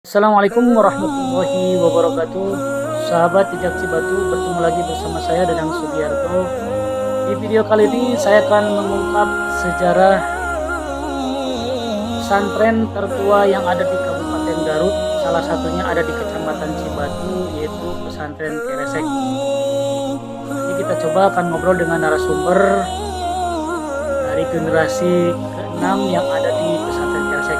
Assalamualaikum warahmatullahi wabarakatuh. Sahabat Jejak Cibatu, bertemu lagi bersama saya Dadang Sugiarto. Di video kali ini saya akan mengungkap sejarah pesantren tertua yang ada di Kabupaten Garut. Salah satunya ada di Kecamatan Cibatu, yaitu pesantren Keresek. Nanti kita coba akan ngobrol dengan narasumber dari generasi ke-6 yang ada di pesantren Keresek.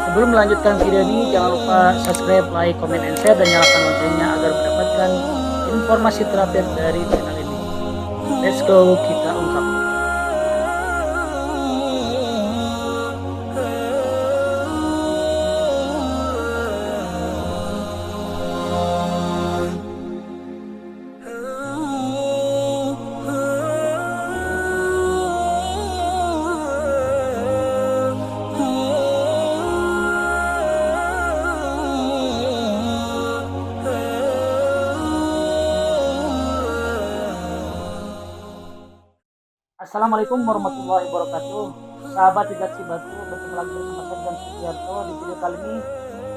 Sebelum melanjutkan video ini, jangan lupa subscribe, like, comment, and share, dan nyalakan loncengnya agar mendapatkan informasi terupdate dari channel ini. Let's go, kita ungkap. Assalamualaikum warahmatullahi wabarakatuh. Sahabat Jejak Cibatu, bertemu lagi bersama saya Dadang Sugiarto. Di video kali ini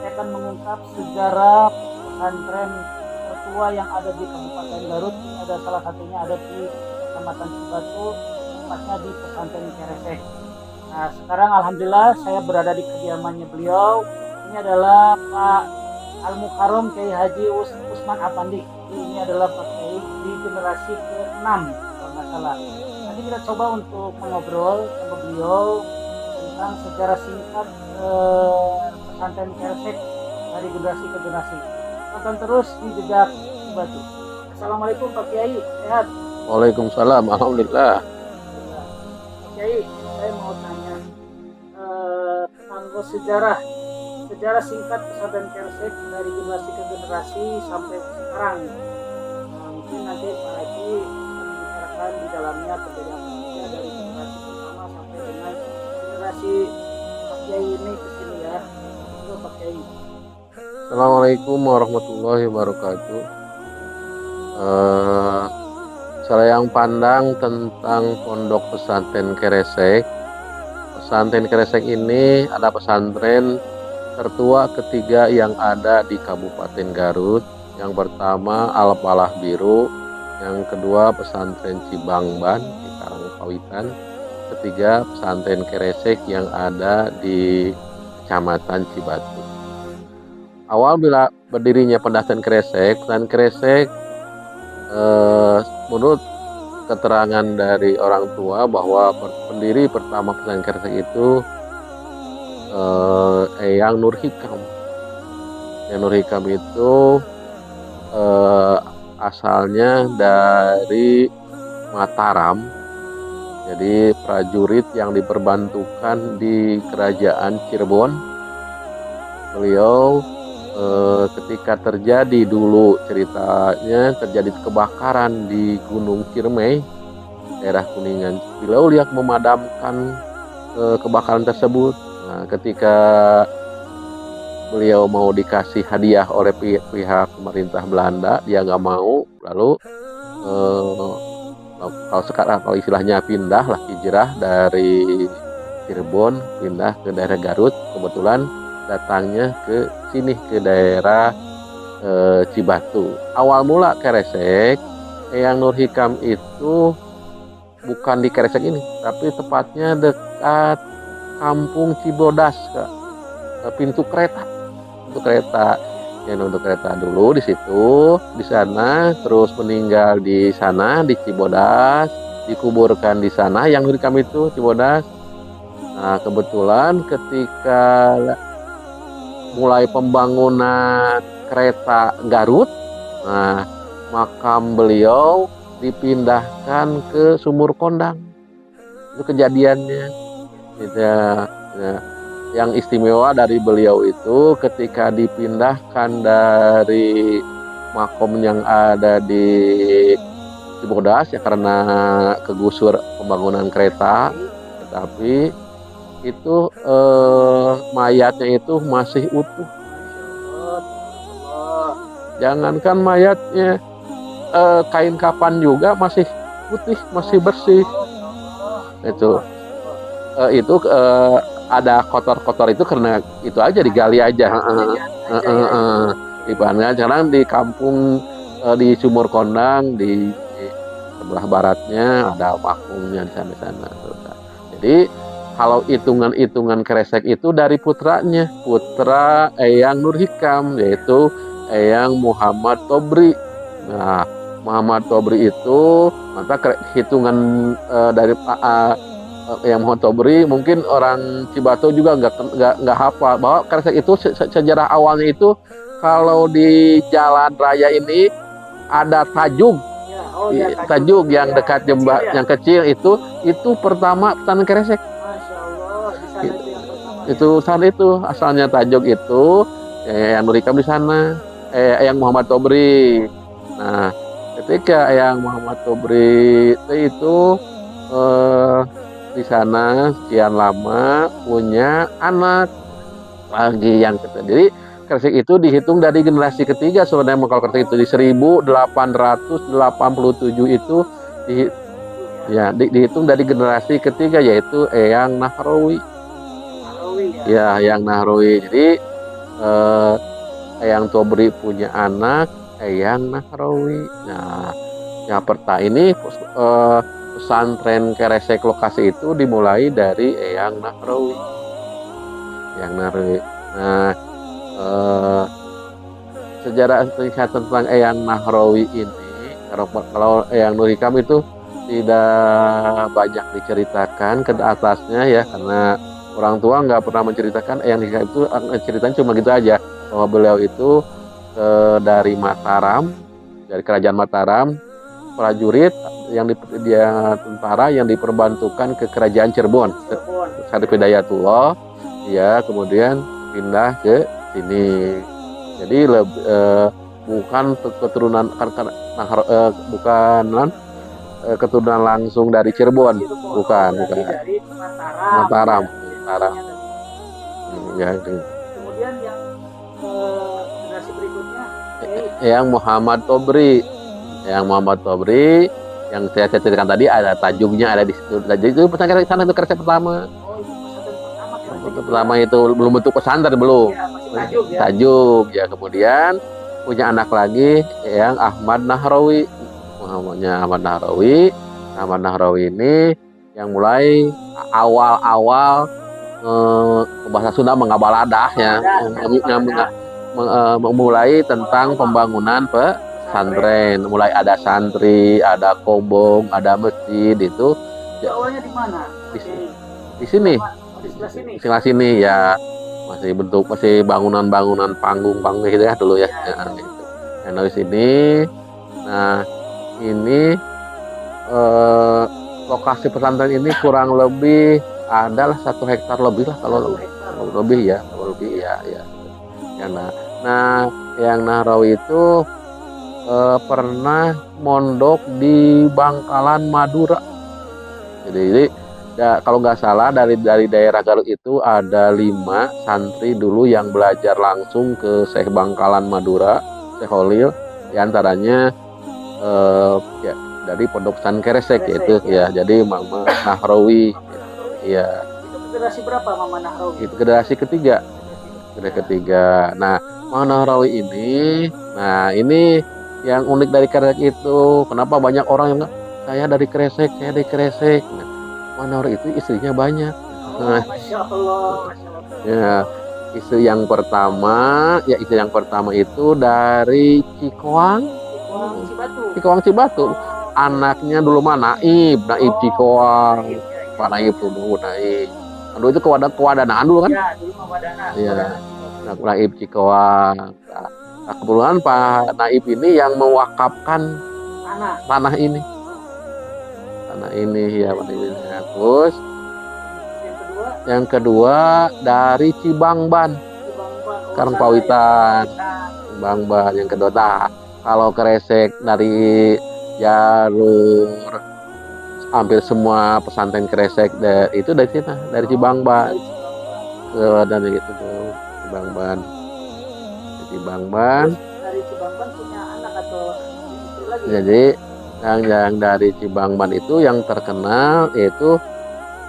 saya akan mengungkap sejarah pesantren tertua yang ada di Kabupaten Garut. Ini ada salah satunya ada di Kecamatan Cibatu, tepatnya di pesantren Keresek. Nah, sekarang alhamdulillah saya berada di kediamannya beliau. Ini adalah Pak Al Mukarrom Kiai Haji Usman Apandi. Ini adalah Pak Kiai di generasi ke-6 kalau nggak salah. Nanti kita coba untuk mengobrol sama beliau tentang sejarah singkat pesantren Keresek dari generasi ke generasi. Tonton terus di Jejak Cibatu. Assalamualaikum Pak Kiai, sehat? Waalaikumsalam, alhamdulillah. Pak Kiai, saya mau tanya tentang sejarah singkat pesantren Keresek dari generasi ke generasi sampai sekarang. Nah, mungkin nanti Pak Haji di dalamnya kejadian-kejadian dari generasi pertama sampai dengan generasi Pak Kiai ini ke sini ya. Itu Pak Kiai. Assalamualaikum warahmatullahi wabarakatuh. Saya yang pandang tentang pondok pesantren Keresek. Pesantren Keresek ini ada pesantren tertua ketiga yang ada di Kabupaten Garut. Yang pertama Al-Falah Biru, yang kedua pesantren Cibangban di Karangpawitan, ketiga pesantren Keresek yang ada di Kecamatan Cibatu. Awal bila berdirinya pesantren Keresek menurut keterangan dari orang tua bahwa pendiri pertama pesantren Keresek itu Eyang Nur Hikam. Eyang Nur Hikam itu asalnya dari Mataram, jadi prajurit yang diperbantukan di kerajaan Cirebon. Beliau ketika terjadi dulu ceritanya terjadi kebakaran di Gunung Ciremai, daerah Kuningan, beliau lihat memadamkan kebakaran tersebut. Nah, ketika beliau mau dikasih hadiah oleh pihak pemerintah Belanda, dia nggak mau. Lalu kalau istilahnya pindah lah, hijrah dari Cirebon pindah ke daerah Garut. Kebetulan datangnya ke sini, ke daerah Cibatu. Awal mula Keresek, Eyang Nur Hikam itu bukan di Keresek ini, tapi tepatnya dekat Kampung Cibodas, pintu kereta yang untuk kereta dulu di situ, di sana, terus meninggal di sana di Cibodas, dikuburkan di sana yang Nur Hikam itu Cibodas. Nah, kebetulan ketika mulai pembangunan kereta Garut, nah makam beliau dipindahkan ke Sumur Kondang. Itu kejadiannya. Ya. Yang istimewa dari beliau itu ketika dipindahkan dari makom yang ada di Cibodas ya karena kegusur pembangunan kereta, tetapi itu mayatnya itu masih utuh. Jangankan mayatnya, kain kapan juga masih putih, masih bersih. Itu ada kotor-kotor itu karena itu aja digali aja. aja ya. Di Pangan sekarang di kampung di Sumur Kondang di sebelah baratnya ada makmumnya di sana. Jadi kalau hitungan kresek itu dari putranya, putra Eyang Nur Hikam yaitu Eyang Muhammad Tobri. Nah, Muhammad Tobri itu maka hitungan dari Eyang Muhammad Tobri mungkin orang Cibato juga nggak hafal bahwa kresek itu sejarah awalnya itu kalau di jalan raya ini ada Tajuk. Ya, oh ya, Tajuk yang ya, dekat kecil jembatan ya? yang kecil itu pertama pesantren Kresek. Masya Allah, di sana itu yang pertama. Itu sana itu asalnya Tajuk itu yang Nurikam di sana, yang Muhammad Tobri. Nah, ketika yang Muhammad Tobri itu di sana sekian lama punya anak lagi yang ketiga. Jadi Kresek itu dihitung dari generasi ketiga sebenarnya kalau Kresek itu di 1887 itu dihitung dari generasi ketiga yaitu Eyang Nahrawi. Ya, Eyang Nahrawi. Jadi Eyang Tobri punya anak Eyang Nahrawi. Nah, yang pertama ini pesantren Kresek lokasi itu dimulai dari Eyang Nahrawi. Eyang Nahrawi. Nah, sejarah tentang Eyang Nahrawi ini kalau Eyang Nur Hikam itu tidak banyak diceritakan ke atasnya ya karena orang tua nggak pernah menceritakan. Eyang Hikam itu ceritanya cuma gitu aja bahwa beliau itu dari Mataram, dari kerajaan Mataram, prajurit dia tentara yang diperbantukan ke kerajaan Cirebon. Syarif Hidayatullah ya kemudian pindah ke sini. Jadi bukan keturunan keturunan langsung dari Cirebon, bukan. Dari Mataram. Ya, kemudian yang generasi berikutnya yang Muhammad Tobri. Yang Muhammad Tobri yang saya ceritakan tadi ada Tajuknya ada di situ. Jadi itu pesantren sana itu Kresek pertama. Pertama itu belum bentuk pesantren belum. Tajuk ya kemudian punya anak lagi yang Ahmad Nahrawi. Namanya Ahmad Nahrawi. Ahmad Nahrawi ini yang mulai awal bahasa Sunda mengabaladah ya, memulai tentang pembangunan pesantren. Mulai ada santri, ada kobong, ada masjid itu. Awalnya di mana? Di sini. Di sebelah sini ya masih bangunan panggung gitu ya dulu ya. Yang dari sini. Nah ini lokasi pesantren ini kurang lebih adalah 1 hektar lebih lah kalau lebih ya. Nah yang Nahrawi itu pernah mondok di Bangkalan Madura. Jadi kalau nggak salah dari daerah Garut itu ada 5 santri dulu yang belajar langsung ke Syekh Bangkalan Madura, Syekh Holil, diantaranya ya dari Pondok Pesantren Kresek yaitu ya. Jadi Mama Nahrawi ya. Itu generasi berapa Mama Nahrawi? Itu generasi ketiga. Nah Mama Nahrawi ini, nah ini yang unik dari Kresek itu. Kenapa banyak orang yang saya dari Kresek. Nahrawi itu istrinya banyak. Masya Allah. Ya, istri yang pertama itu dari Cikoang Cibatu. Anaknya dulu mah Naib Cikoang. Pak Naib dulu Naib. Dulu itu kewadanaan dulu kan? Ya, dulu mah Wadana. Iya. Naib Cikoang. Nah, kebetulan Pak Naib ini yang mewakafkan tanah ini ya Pak Naib. Terus yang kedua dari Cibangban, Karangpawitan. Cibangban yang kedua. Nah, kalau Kresek dari jalur hampir semua pesantren Kresek itu dari sini, dari Cibangban. Dan gitu tuh, Cibangban. Dari Cibangban punya anak atau istri lagi? Jadi yang dari Cibangban itu yang terkenal yaitu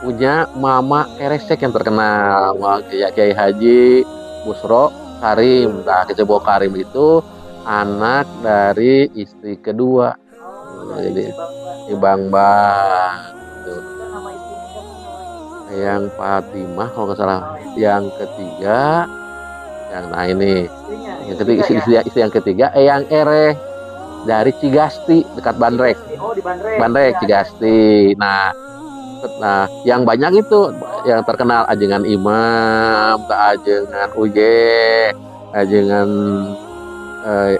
punya Mama Kresek yang terkenal, Kiai Haji Busro Karim. Nah, Kecebo Karim itu anak dari istri kedua. Jadi Ibang Bang. Tuh. Nama istrinya siapa namanya? Yang Fatimah kalau nggak salah. Yang ketiga, nah ini. Istrinya. Yang ketiga istri yang ketiga, Eyang Ere dari Cigasti dekat Bandrek. Oh, di Bandrek. Bandrek Cigasti. Nah, yang banyak itu yang terkenal ajengan Imam, ajengan Uye, ajengan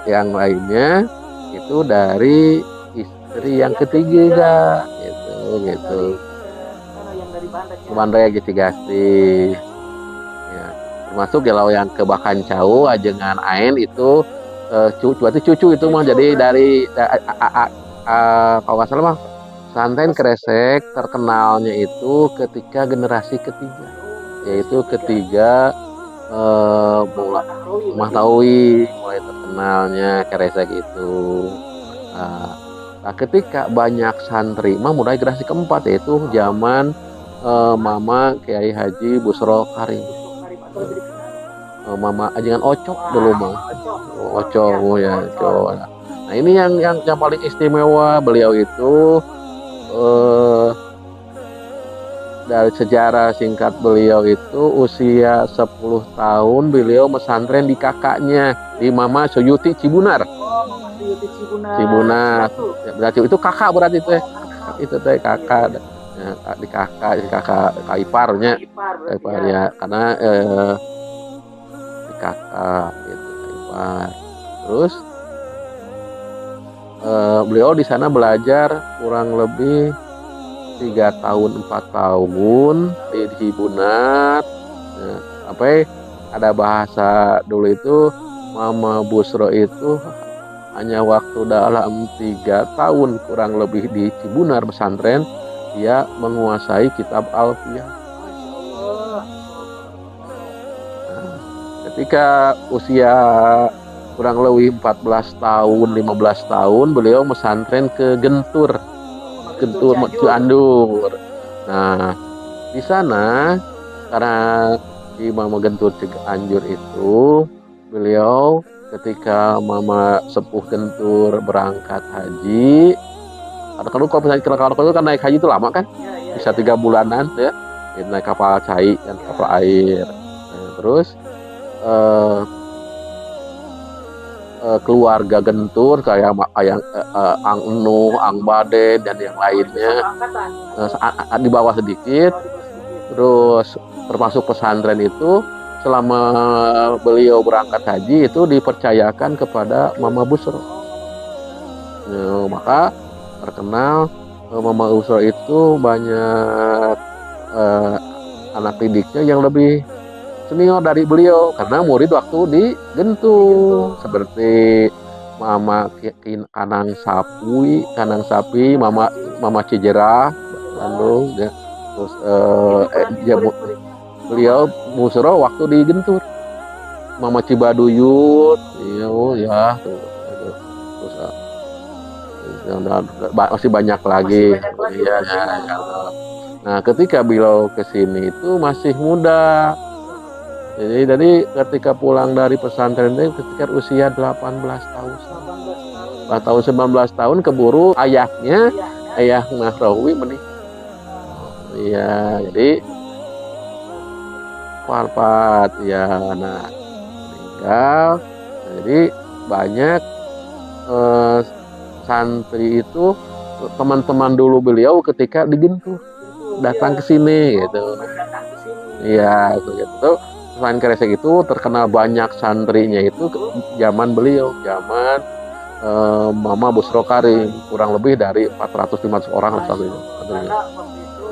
yang lainnya itu dari istri yang ketiga gitu. Yang dari Bandrek. Bandrek Cigasti. Ya, termasuk kalau yang ke Bakancau ajengan Ain itu cucu itu mah jadi dari kalau nggak salah mah Santen Kresek terkenalnya itu ketika generasi ketiga, yaitu ketiga Mahtawi mulai terkenalnya Kresek itu. Nah, ketika banyak santri mah mulai generasi keempat yaitu zaman Mama Kiai Haji Busro Karim. Mama ajengan Ocok dulu mah. Ocok ya, Ocok. Nah, ini yang paling istimewa beliau itu dari sejarah singkat beliau itu usia 10 tahun beliau mesantren di kakaknya di Mama Suyuti Cibunar. Mama Suyuti Cibunar. Ya, berarti itu kakak berarti itu. Itu teh kakak. Ya, di kakak iparnya. Iparnya karena di kakak gitu ipar. Terus beliau di sana belajar kurang lebih 3 tahun 4 tahun di Cibunar. Ada bahasa dulu itu Mama Busro itu hanya waktu dalam 3 tahun kurang lebih di Cibunar pesantren dia menguasai kitab Alfiyah. Nah, ketika usia kurang lebih 14 tahun, 15 tahun beliau mesantren ke Gentur Cianjur. Nah, di sana karena di Mama Gentur Cianjur itu beliau ketika Mama Sepuh Gentur berangkat haji, kalau kan naik haji itu lama kan, bisa 3 bulanan ya, naik kapal cai dan kapal air. Nah, terus keluarga Gentur kayak Ang Enuh, Ang Baden dan yang lainnya di bawah sedikit. Terus termasuk pesantren itu selama beliau berangkat haji itu dipercayakan kepada Mama Busro. Nah, maka terkenal Mama Busro itu banyak anak didiknya yang lebih senior dari beliau karena murid waktu di Gentur seperti Mama Kanang Sapi, Mama Cijerah Bandung ya. Terus beliau Busro waktu di Gentur Mama Cibaduyut ya terus masih banyak lagi ya. Nah, ketika beliau ke sini itu masih muda. Jadi ketika pulang dari pesantren itu ketika usia 18 tahun. 19 tahun keburu ayah Nahrawi menikah. Iya, jadi wafat ya. Nah, meninggal. Jadi banyak santri itu teman-teman dulu beliau ketika di Gentur datang ke sini gitu. Iya, gitu. Selain Kresek itu terkenal banyak santrinya itu zaman beliau, zaman Mama Busro Karim, kurang lebih dari 400-500 orang lah santrinya. Karena waktu itu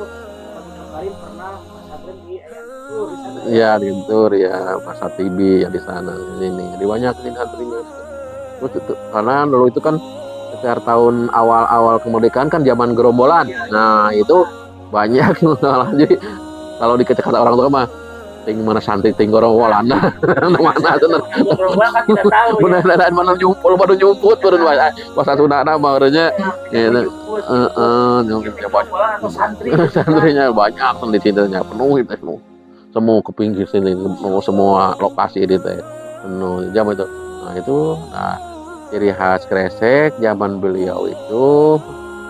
Busro Karim pernah pesantren di Gentur di sana. Iya, di Gentur ya, Pasar Tibi ya di sana ini. Jadi banyak santrinya. Terus karena dulu itu kan sekitar tahun awal kemerdekaan kan zaman gerombolan. Nah, itu banyak jadi kalau dikata orang tua mah ting mana santri ting gerombolan mana tuh kan tidak tahu benar mana nyumput pas sunana mah urangnya gitu santrinya banyak di sini penuh itu semua ke pinggir sini semua lokasi ini teh penuh jam itu. Nah ciri khas kresek zaman beliau itu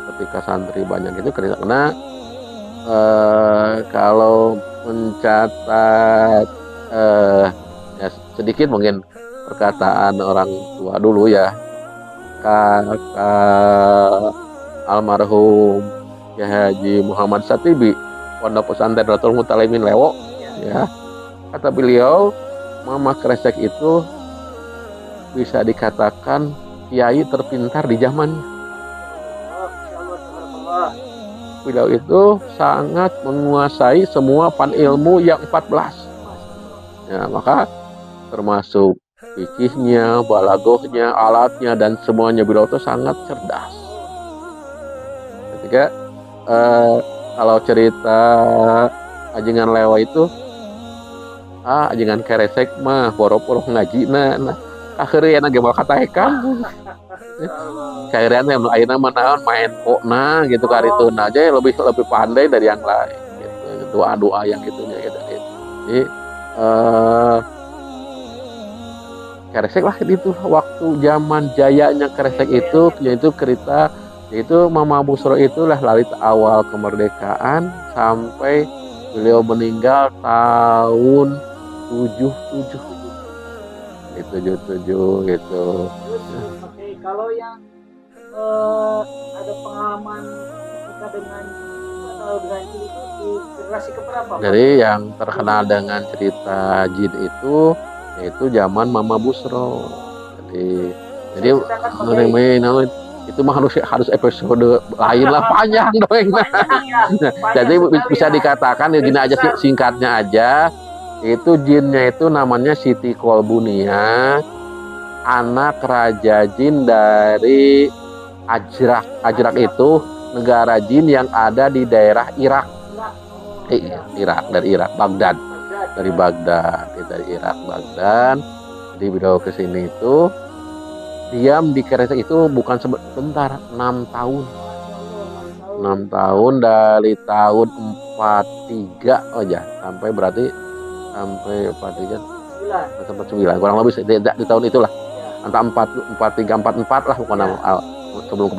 ketika santri banyak itu karena kalau mencatat ya sedikit mungkin perkataan orang tua dulu ya, kakak almarhum Kiai Haji Muhammad Satibi Pondok Pesantren Darul Mutalimin Lewo ya, kata beliau Mama Kresek itu bisa dikatakan kiai terpintar di zamannya. Beliau itu sangat menguasai semua pan ilmu yang 14 ya, maka termasuk fikihnya, balagohnya, alatnya dan semuanya beliau itu sangat cerdas. Ketika kalau cerita ajengan lewa itu ajengan keresek mah boro-boro ngaji nah akhirnya ge bakal kataekan kairan yang ayeuna mah naon main pokna gitu kali itu aja lebih pandai dari yang lain gitu, doa-doa yang itunya gitu. Jadi keresek lah itu waktu zaman jayanya keresek itu yaitu cerita yaitu Mama Busro itulah lalit awal kemerdekaan sampai beliau meninggal tahun 77 itu 77 gitu. Oke, kalau yang ada pengalaman kita dengan jin itu di generasi keberapa? Jadi yang terkenal dengan cerita jin itu yaitu zaman Mama Busro. Jadi itu mah harus episode lain lah panjang dong. Jadi bisa dikatakan ya gini aja singkatnya aja. Itu jinnya itu namanya Siti Kolbunia, anak raja jin dari Ajrak. Ajrak itu negara jin yang ada di daerah Irak. Irak dari Irak, Baghdad. Dari Baghdad, dari Irak, Baghdad. Jadi beliau ke sini itu diam di Kresek itu bukan sebentar, 6 tahun. 6 tahun dari tahun 43 aja sampai berarti sampai 9 kurang lebih di tahun itulah antara 43 44 lah pokoknya sebelum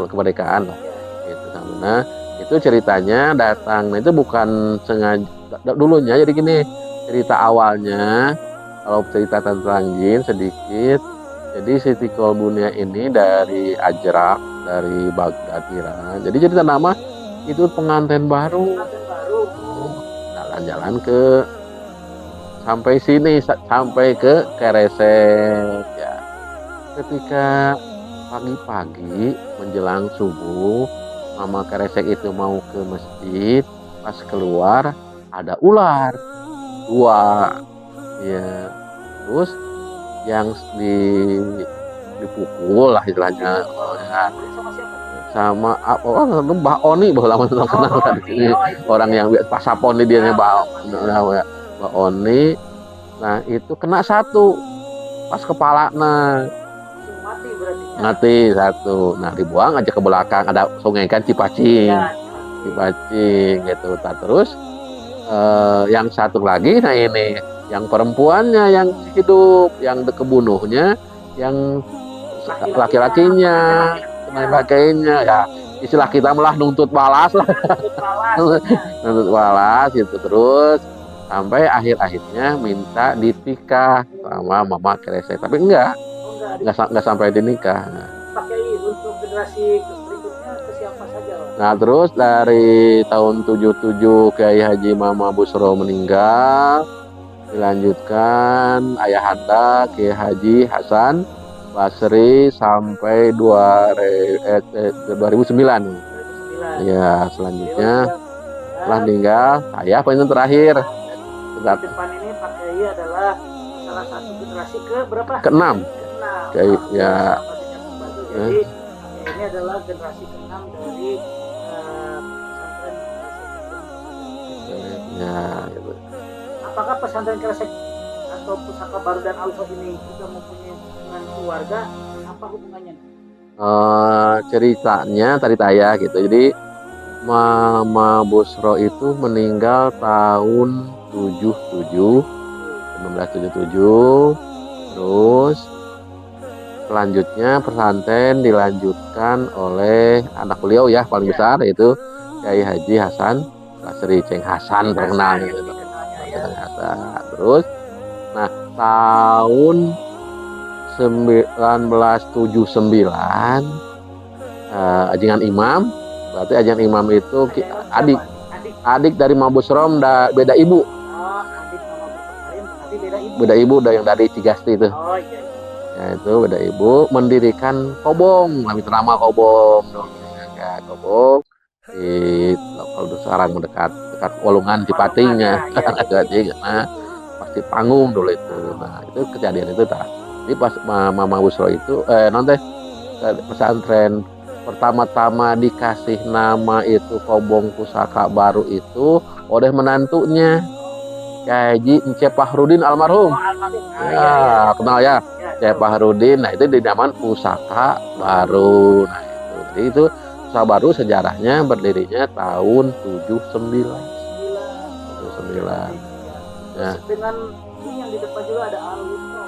kemerdekaan lah gitu. Nah itu ceritanya datang itu bukan sengaja dulunya. Jadi gini cerita awalnya kalau cerita tentang jin sedikit. Jadi Siti Kolbunia ini dari Ajrak, dari Baghdad Iran. Jadi cerita nama itu pengantin baru jalan-jalan ke sampai sini sampai ke Kresek ya. Ketika pagi-pagi menjelang subuh Mama Kresek itu mau ke masjid, pas keluar ada ular 2 ya, terus yang dipukul lah istilahnya sama Mbah Oni bahwa lama kenal tadi orang yang pasapon dia Mbah Oni. Nah itu kena 1 pas kepala mati 1. Nah dibuang aja ke belakang, ada sungai kan Cipacing gitu. Terus yang 1 lagi nah ini yang perempuannya yang hidup, yang kebunuhnya yang laki-lakinya ya istilah kita malah nuntut balas lah nuntut balas gitu. Terus sampai akhirnya minta ditikah sama Mama Kresek, tapi enggak sampai dinikah. Pakai untuk generasi berikutnya ke siapa saja? Nah terus dari tahun 77 Kiai Haji Mama Busro meninggal, dilanjutkan ayahanda Kiai Haji Hasan Basri sampai 2009. Ya selanjutnya setelah meninggal saya paling terakhir. Depan ini Pak Kiai adalah salah satu generasi ke berapa? Ke-6. Kiai ya. Jadi ini adalah generasi ke-6 dari pesantren ya gitu. Apakah pesantren Kresek atau Pusaka Baru dan Al-Fa ini juga mempunyai hubungan keluarga? Apa hubungannya? Ceritanya ya gitu. Jadi Mama Busro itu meninggal tahun 1977 Terus selanjutnya pesantren dilanjutkan oleh anak beliau ya paling besar, yaitu Kiai Haji Hasan Basri, Ceng Hasan terkenal gitu. Ceng Hasan. Terus nah tahun 1979 ajengan imam, berarti ajengan imam itu adik dari Mabus Rom, beda ibu. Beda ibu yang dari Cigasti itu. Ya itu beda ibu mendirikan Kobong, lebih nama Kobong ya, Kobong di lokal sekarang dekat Walungan Cipatingnya. Nah, pasti panggung dulu itu. Nah, itu kejadian itu tak. Jadi pas Mama Busro itu pesantren pertama-tama dikasih nama itu Kobong Pusaka Baru itu oleh menantunya Haji Encep Fahrudin almarhum. Ya, kenal ya. Encep Fahrudin. Nah, itu dinamakan Pusaka Baru. Nah, itu. Jadi itu Pusaka Baru sejarahnya berdirinya tahun 79. Ya. Dengan ini yang di depan juga ada Al-Wusto.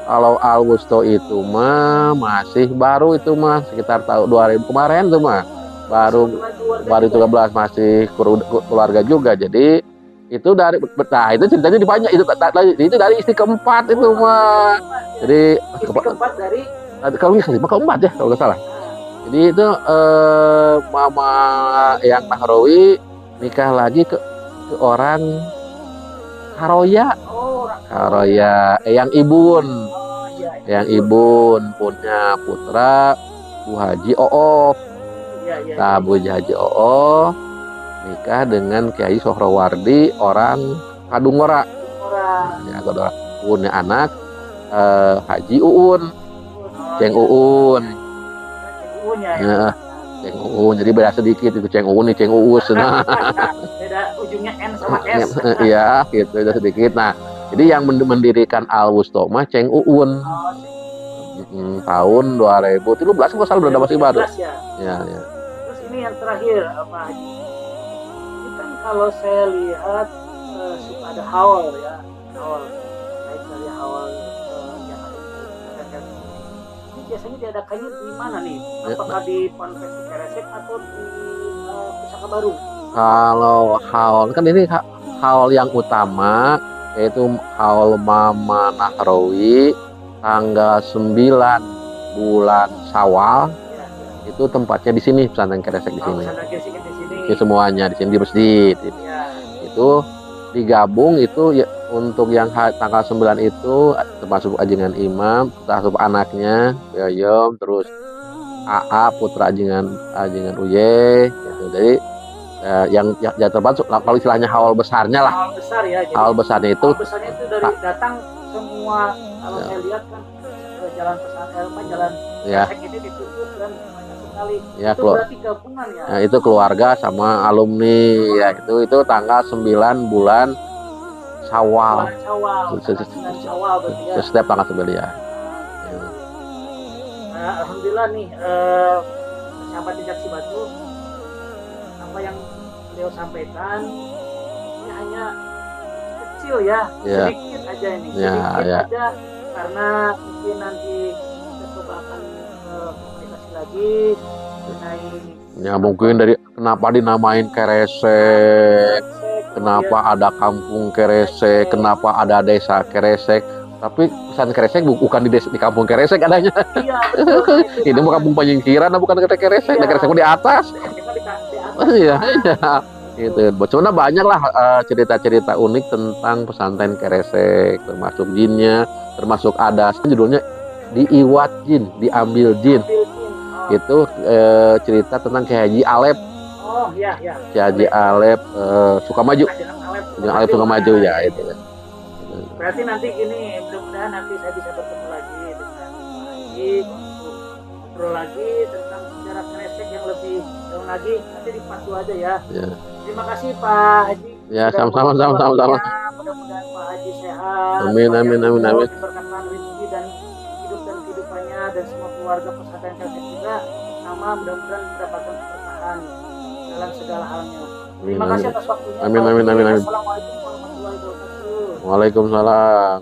Kalau Al-Wusto itu mah masih baru itu mah sekitar tahun 2000 kemarin tuh mah. Baru 13 masih keluarga juga. Jadi itu dari itu ceritanya dipanjang itu dari istri keempat itu mah. Jadi istri keempat dari kalau keempat ya kalau nggak salah. Jadi itu Mama yang Nahrawi nikah lagi ke orang Karoya. Karoya yang Ibun. Yang Ibun punya putra Bu Haji Oo. Nah, Bu Haji Oo nikah dengan Kiai Sohrowardi orang Kadungora. Ya, Kadungora. Punya anak Haji Uun. Ceng Uun. Ya, Ceng Uun. Jadi beda sedikit itu Ceng Uun nih Ceng Uus. Nah. Beda ujungnya N sama S. Iya, gitu beda sedikit. Nah, jadi yang mendirikan Al-Wusto mah Ceng Uun. Tahun 2013 kalau salah berada masih baru. Ya. Terus ini yang terakhir Pak Haji. Kalau saya lihat suka ada haul ya, haul baik dari haul yang ada di ini biasanya diadakannya di mana nih? Apakah di Ponpes Keresek atau di Pusaka Baru? Kalau haul kan ini haul yang utama yaitu haul Mama Nahrawi tanggal 9 bulan Syawal. Itu tempatnya di sini pesantren Keresek di sini. Semuanya di sini di masjid gitu. Itu digabung itu ya, untuk yang tanggal 9 itu termasuk ajengan imam, termasuk anaknya Yoyom, terus AA putra ajengan Uye gitu. Jadi yang termasuk kalau istilahnya haul besarnya lah. Haul besar ya. Haul besarnya itu dari datang semua kalau saya lihat kan jalan pesantren jalan Keresek ini ditutup dan ya, itu berarti gabungan ya. Nah, itu keluarga sama alumni ya itu tanggal 9 bulan Syawal. Setiap tanggal 9 ya. Alhamdulillah nih sahabat Jejak Cibatu, apa yang beliau sampaikan ini hanya kecil ya, sedikit aja ini, sedikit aja karena mungkin nanti kita coba akan komunikasi lagi mengenai ya mungkin dari kenapa dinamain Keresek, kenapa ada kampung Keresek, kenapa ada desa Keresek, tapi pesan Keresek bukan di kampung Keresek adanya. Ini bukan kampung penyingkiran, bukan Keresek, Keresek di atas. Iya. Gitu. Sebenarnya banyak lah cerita-cerita unik tentang pesantren Keresek, termasuk jinnya, termasuk ada judulnya diiwat jin, diambil jin. Itu cerita tentang Kiai Haji Alep. Oh iya. Kiai Haji Alep Sukamaju. Alep Sukamaju ya itu. Berarti nanti gini, mudah-mudahan nanti saya bisa bertemu lagi dengan Pak Haji untuk ngobrol lagi tentang sejarah Keresek yang lebih jauh lagi. Nanti di part 2 aja ya. Terima kasih Pak Haji. Ya, sama-sama. Mudah-mudahan Pak Haji sehat. Amin. Diberkatkan rezeki dan hidup dan kehidupannya dan semua keluarga pesantren Keresek juga sama mudah-mudahan mendapatkan keberkahan dalam segala halnya. Terima kasih atas waktunya. Amin. Assalamualaikum warahmatullahi wabarakatuh. Waalaikumsalam.